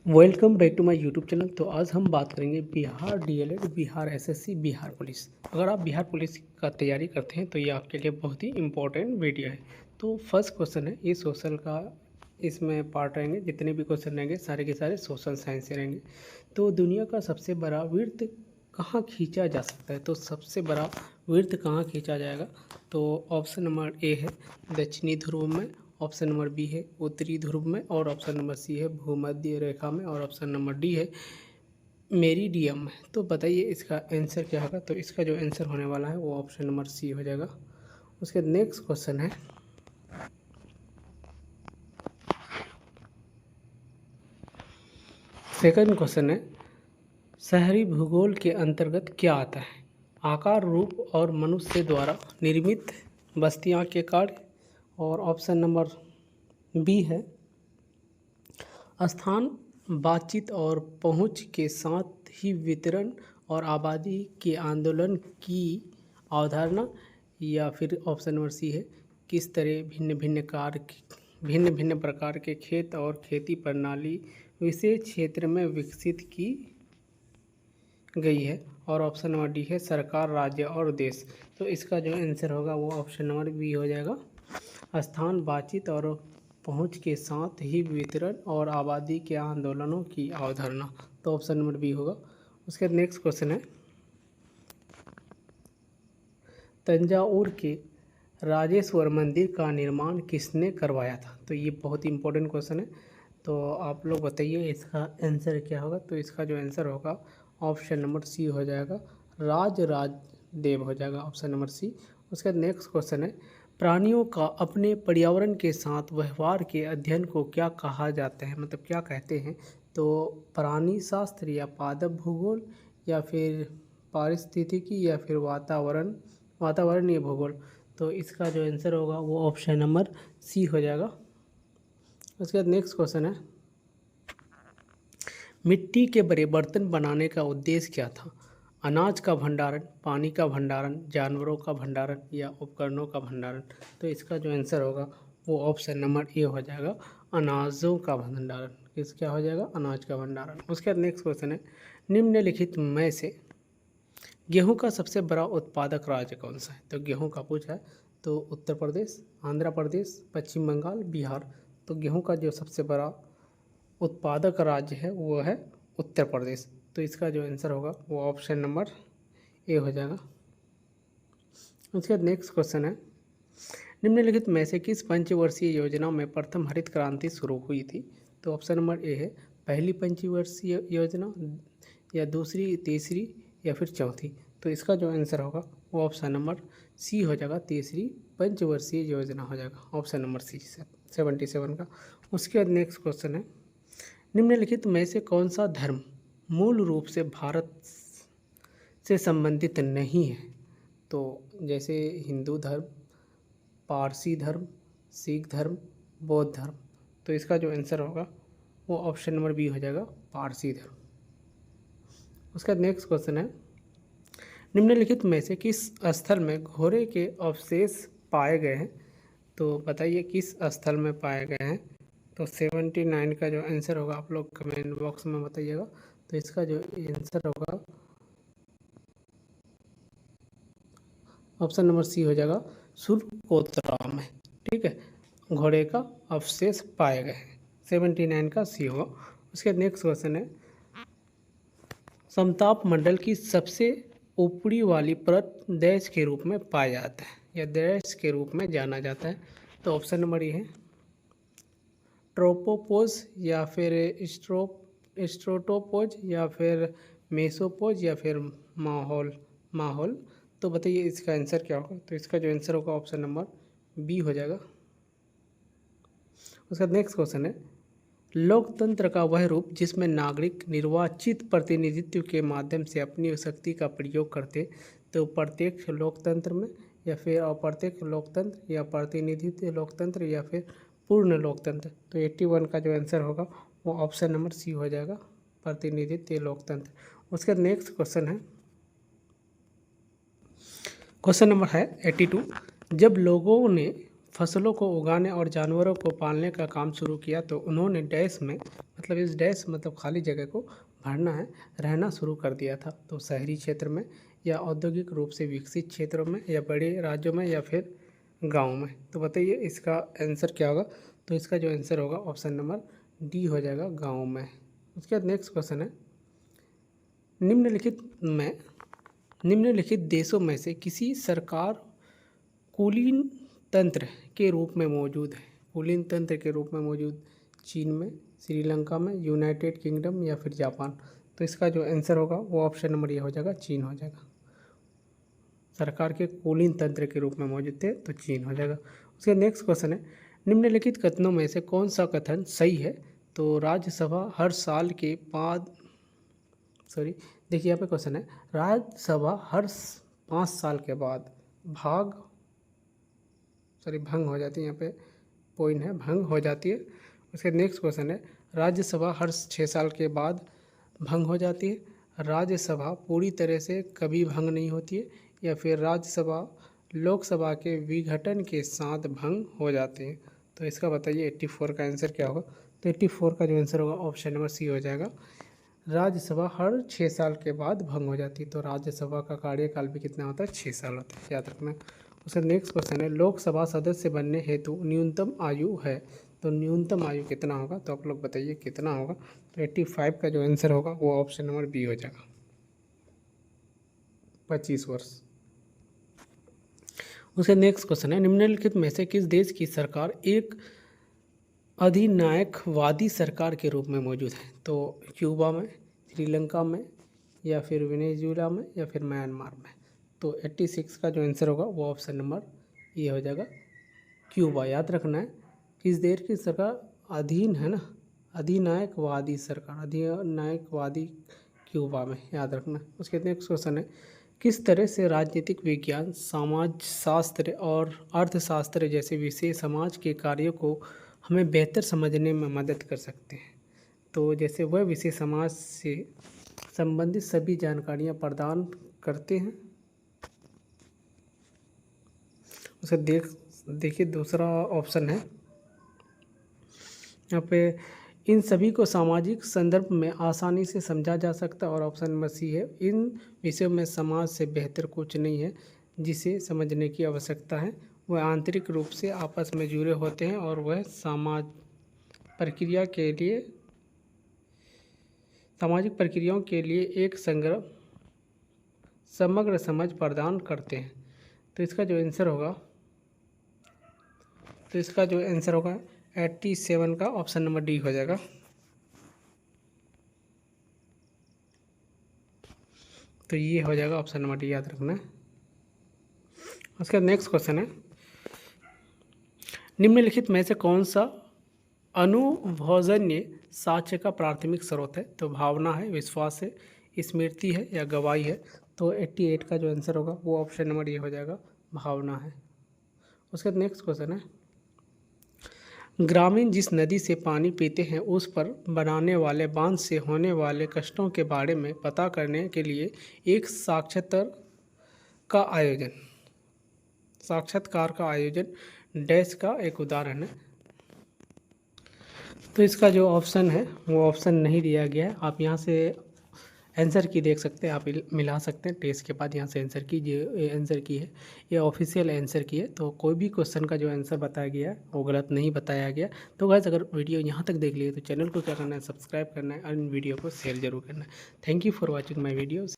Welcome back to my YouTube channel. तो आज हम बात करेंगे Bihar DElEd, Bihar SSC, Bihar police. अगर आप बिहार पुलिस का तैयारी करते हैं तो ये आपके लिए बहुत ही इम्पोर्टेंट वीडियो है। तो फर्स्ट क्वेश्चन है, ये सोशल का इसमें पार्ट रहेंगे। जितने भी क्वेश्चन रहेंगे सारे के सारे सोशल साइंस से रहेंगे। तो दुनिया का सबसे बड़ा वृत्त कहाँ खींचा जा सकता है? तो सबसे बड़ा वृत्त कहाँ खींचा जाएगा? तो ऑप्शन नंबर ए है दक्षिणी ध्रुव में, ऑप्शन नंबर बी है उत्तरी ध्रुव में, और ऑप्शन नंबर सी है भूमध्य रेखा में, और ऑप्शन नंबर डी है मेरिडियम में। तो बताइए इसका आंसर क्या होगा? तो इसका जो आंसर होने वाला है वो ऑप्शन नंबर सी हो जाएगा। उसके नेक्स्ट क्वेश्चन है, सेकंड क्वेश्चन है, शहरी भूगोल के अंतर्गत क्या आता है? आकार, रूप और मनुष्य द्वारा निर्मित बस्तियां के कार्य। और ऑप्शन नंबर बी है स्थान, बातचीत और पहुंच के साथ ही वितरण और आबादी के आंदोलन की अवधारणा। या फिर ऑप्शन नंबर सी है किस तरह भिन्न भिन्न प्रकार के खेत और खेती प्रणाली विशेष क्षेत्र में विकसित की गई है। और ऑप्शन नंबर डी है सरकार, राज्य और देश। तो इसका जो आंसर होगा वो ऑप्शन नंबर बी हो जाएगा। स्थान, बातचीत और पहुंच के साथ ही वितरण और आबादी के आंदोलनों की अवधारणा। तो ऑप्शन नंबर बी होगा। उसके नेक्स्ट क्वेश्चन है, तंजावुर के राजेश्वर मंदिर का निर्माण किसने करवाया था? तो ये बहुत ही इंपॉर्टेंट क्वेश्चन है। तो आप लोग बताइए इसका आंसर क्या होगा? तो इसका जो आंसर होगा ऑप्शन नंबर सी हो जाएगा, राज देव हो जाएगा, ऑप्शन नंबर सी। उसका नेक्स्ट क्वेश्चन है, प्राणियों का अपने पर्यावरण के साथ व्यवहार के अध्ययन को क्या कहा जाता है? मतलब क्या कहते हैं? तो प्राणी शास्त्र, या पादप भूगोल, या फिर पारिस्थितिकी, या फिर वातावरणीय भूगोल। तो इसका जो आंसर होगा वो ऑप्शन नंबर सी हो जाएगा। उसके बाद नेक्स्ट क्वेश्चन है, मिट्टी के बड़े बर्तन बनाने का उद्देश्य क्या था? अनाज का भंडारण, पानी का भंडारण, जानवरों का भंडारण, या उपकरणों का भंडारण। तो इसका जो आंसर होगा वो ऑप्शन नंबर ए हो जाएगा, अनाजों का भंडारण। किस क्या हो जाएगा? अनाज का भंडारण। उसके बाद नेक्स्ट क्वेश्चन है, निम्नलिखित में से गेहूं का सबसे बड़ा उत्पादक राज्य कौन सा है? तो गेहूं का पूछा है। तो उत्तर प्रदेश, आंध्र प्रदेश, पश्चिम बंगाल, बिहार। तो गेहूं का जो सबसे बड़ा उत्पादक राज्य है वो है उत्तर प्रदेश। तो इसका जो आंसर होगा वो ऑप्शन नंबर ए हो जाएगा। उसके बाद नेक्स्ट क्वेश्चन है, निम्नलिखित में से किस पंचवर्षीय योजना में प्रथम हरित क्रांति शुरू हुई थी? तो ऑप्शन नंबर ए है पहली पंचवर्षीय योजना, या दूसरी, तीसरी, या फिर चौथी। तो इसका जो आंसर होगा वो ऑप्शन नंबर सी हो जाएगा, तीसरी पंचवर्षीय योजना हो जाएगा, ऑप्शन नंबर सी 77 का। उसके बाद नेक्स्ट क्वेश्चन है, निम्नलिखित में से कौन सा धर्म मूल रूप से भारत से संबंधित नहीं है? तो जैसे हिंदू धर्म, पारसी धर्म, सिख धर्म, बौद्ध धर्म। तो इसका जो आंसर होगा वो ऑप्शन नंबर बी हो जाएगा, पारसी धर्म। उसका नेक्स्ट क्वेश्चन है, निम्नलिखित में से किस स्थल में घोड़े के अवशेष पाए गए हैं? तो बताइए किस स्थल में पाए गए हैं? तो 79 का जो आंसर होगा आप लोग कमेंट बॉक्स में बताइएगा। तो इसका जो आंसर होगा ऑप्शन नंबर सी हो जाएगा, सुरकोतरा में। ठीक है, घोड़े का अवशेष पाए गए हैं, 79 का सी होगा। उसके नेक्स्ट क्वेश्चन है, समताप मंडल की सबसे ऊपरी वाली परत देश के रूप में पाया जाता है, या देश के रूप में जाना जाता है। तो ऑप्शन नंबर ए है ट्रोपोपोज, या फिर स्ट्रोटोपोज, या फिर मेसोपोज, या फिर माहौल। तो बताइए इसका आंसर क्या होगा? तो इसका जो आंसर होगा ऑप्शन नंबर बी हो जाएगा। उसका नेक्स्ट क्वेश्चन है, लोकतंत्र का वह रूप जिसमें नागरिक निर्वाचित प्रतिनिधित्व के माध्यम से अपनी शक्ति का प्रयोग करते। तो प्रत्यक्ष लोकतंत्र में, या फिर अप्रत्यक्ष लोकतंत्र, या प्रतिनिधित्व लोकतंत्र, या फिर पूर्ण लोकतंत्र। तो 81 का जो आंसर होगा वो ऑप्शन नंबर सी हो जाएगा, प्रतिनिधित्व लोकतंत्र। उसका नेक्स्ट क्वेश्चन है, क्वेश्चन नंबर है 82, जब लोगों ने फसलों को उगाने और जानवरों को पालने का काम शुरू किया तो उन्होंने डैश में मतलब इस डैश मतलब खाली जगह को भरना है, रहना शुरू कर दिया था। तो शहरी क्षेत्र में या औद्योगिक रूप से विकसित क्षेत्रों में या बड़े राज्यों में या फिर गाँव में। तो बताइए इसका आंसर क्या होगा। तो इसका जो आंसर होगा ऑप्शन नंबर डी हो जाएगा, गाँव में। उसके बाद नेक्स्ट क्वेश्चन है, निम्नलिखित देशों में से किसी सरकार कुलीन तंत्र के रूप में मौजूद है। कुलीन तंत्र के रूप में मौजूद चीन में, श्रीलंका में, यूनाइटेड किंगडम या फिर जापान। तो इसका जो आंसर होगा वो ऑप्शन नंबर ये हो जाएगा, चीन हो जाएगा। सरकार के कुलीन तंत्र के रूप में मौजूद थे तो चीन हो जाएगा। उसके नेक्स्ट क्वेश्चन है, निम्नलिखित कथनों में से कौन सा कथन सही है। तो राज्यसभा हर साल के बाद देखिए यहाँ पे क्वेश्चन है, राज्यसभा हर 5 साल के बाद भंग हो जाती है। यहाँ पे पॉइंट है, भंग हो जाती है। उसके नेक्स्ट क्वेश्चन है, राज्यसभा हर 6 साल के बाद भंग हो जाती है। राज्यसभा पूरी तरह से कभी भंग नहीं होती है, या फिर राज्यसभा लोकसभा के विघटन के साथ भंग हो जाती है। तो इसका बताइए 84 का आंसर क्या होगा। तो 84 का जो आंसर होगा ऑप्शन नंबर सी हो जाएगा, राज्यसभा हर 6 साल के बाद भंग हो जाती है। तो राज्यसभा का कार्यकाल भी कितना होता है, 6 साल होता है, याद रखना। उसका नेक्स्ट क्वेश्चन है, लोकसभा सदस्य बनने हेतु न्यूनतम आयु है। तो न्यूनतम आयु कितना होगा, तो आप लोग बताइए कितना होगा। तो 85 का जो आंसर होगा वो ऑप्शन नंबर बी हो जाएगा, 25 वर्ष। उसके नेक्स्ट क्वेश्चन है, निम्नलिखित में से किस देश की सरकार एक अधिनायकवादी सरकार के रूप में मौजूद है। तो क्यूबा में, श्रीलंका में, या फिर वेनेजुएला में, या फिर म्यांमार में। तो 86 का जो आंसर होगा वो ऑप्शन नंबर ये हो जाएगा, क्यूबा। याद रखना है किस देश की सरकार अधीन है ना, अधिनायकवादी सरकार, अधिनायकवादी क्यूबा में, याद रखना। उसके नेक्स्ट क्वेश्चन है, किस तरह से राजनीतिक विज्ञान, समाजशास्त्र और अर्थशास्त्र जैसे विषय समाज के कार्यों को हमें बेहतर समझने में मदद कर सकते हैं। तो जैसे वह विषय समाज से संबंधित सभी जानकारियाँ प्रदान करते हैं। उसे देखिए दूसरा ऑप्शन है यहाँ पे, इन सभी को सामाजिक संदर्भ में आसानी से समझा जा सकता है। और ऑप्शन नंबर सी है, इन विषयों में समाज से बेहतर कुछ नहीं है जिसे समझने की आवश्यकता है। वह आंतरिक रूप से आपस में जुड़े होते हैं और वह सामाजिक प्रक्रियाओं के लिए एक समग्र समझ प्रदान करते हैं। तो इसका जो आंसर होगा 87 का ऑप्शन नंबर डी हो जाएगा। तो ये हो जाएगा ऑप्शन नंबर डी, याद रखना है। उसका नेक्स्ट क्वेश्चन है, निम्नलिखित में से कौन सा अनुभवजन्य साक्ष्य का प्राथमिक स्रोत है। तो भावना है, विश्वास है, स्मृति है, या गवाही है। तो 88 का जो आंसर होगा वो ऑप्शन नंबर ये हो जाएगा, भावना है। उसका नेक्स्ट क्वेश्चन है, ग्रामीण जिस नदी से पानी पीते हैं उस पर बनाने वाले बांध से होने वाले कष्टों के बारे में पता करने के लिए एक साक्षात्कार का आयोजन डैश का एक उदाहरण है। तो इसका जो ऑप्शन है वो ऑप्शन नहीं दिया गया है। आप यहाँ से आंसर की देख सकते हैं, आप मिला सकते हैं। टेस्ट के बाद यहाँ से आंसर की है, ये ऑफिशियल आंसर की है। तो कोई भी क्वेश्चन का जो आंसर बताया गया है वो गलत नहीं बताया गया। तो गाइस अगर वीडियो यहाँ तक देख लिए तो चैनल को क्या करना है, सब्सक्राइब करना है और इन वीडियो को शेयर जरूर करना है। Thank you for watching my videos.